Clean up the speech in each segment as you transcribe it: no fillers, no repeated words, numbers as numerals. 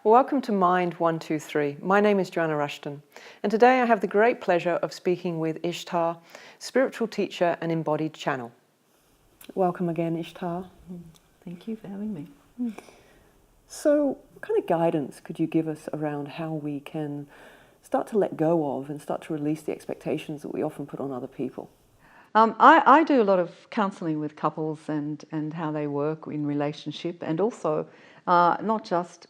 Welcome to Mind 123. My name is Joanna Rushton, and today I have the great pleasure of speaking with Ishtar, spiritual teacher and embodied channel. Welcome again, Ishtar. Thank you for having me. So, what kind of guidance could you give us around how we can start to let go of and start to release the expectations that we often put on other people? I do a lot of counselling with couples and how they work in relationship, and also not just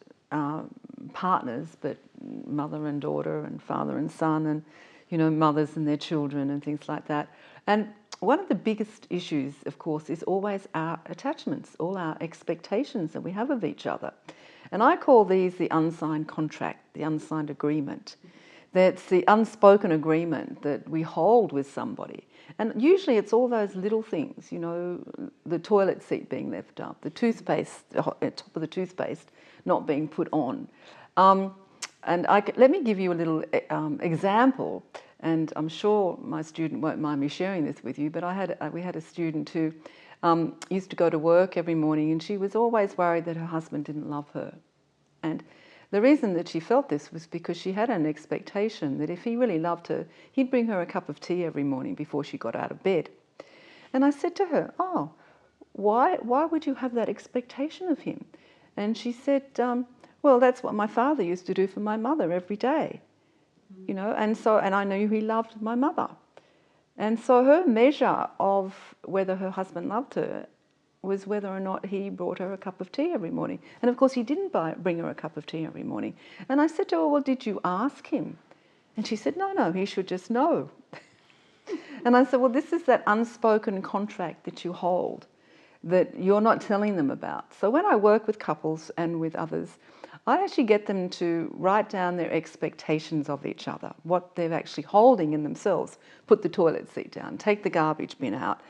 partners, but mother and daughter and father and son, and mothers and their children and things like that. And one of the biggest issues, of course, is always our attachments, all our expectations that we have of each other. And I call these the unsigned contract, the unsigned agreement. That's the unspoken agreement that we hold with somebody. And usually it's all those little things, the toilet seat being left up, the toothpaste, top of the toothpaste not being put on. Let me give you a little example, and I'm sure my student won't mind me sharing this with you, but we had a student who used to go to work every morning, and she was always worried that her husband didn't love her. And the reason that she felt this was because she had an expectation that if he really loved her, he'd bring her a cup of tea every morning before she got out of bed. And I said to her, "Oh, why would you have that expectation of him?" And she said, "Well, that's what my father used to do for my mother every day, and I knew he loved my mother." And so her measure of whether her husband loved her was whether or not he brought her a cup of tea every morning. And of course he didn't bring her a cup of tea every morning. And I said to her, "Well, did you ask him?" And she said, no, he should just know. And I said, well, this is that unspoken contract that you hold, that you're not telling them about. So when I work with couples and with others, I actually get them to write down their expectations of each other, what they're actually holding in themselves. Put the toilet seat down, take the garbage bin out,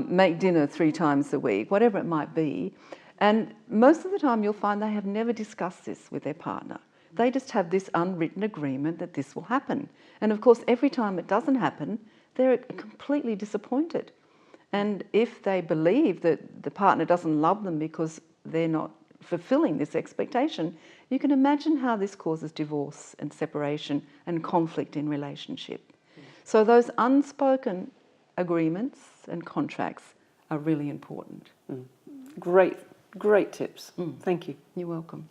make dinner 3 times a week, whatever it might be. And most of the time you'll find they have never discussed this with their partner. They just have this unwritten agreement that this will happen. And of course, every time it doesn't happen, they're completely disappointed. And if they believe that the partner doesn't love them because they're not fulfilling this expectation, you can imagine how this causes divorce and separation and conflict in relationship. So those unspoken agreements and contracts are really important. Great tips. Thank you. You're welcome.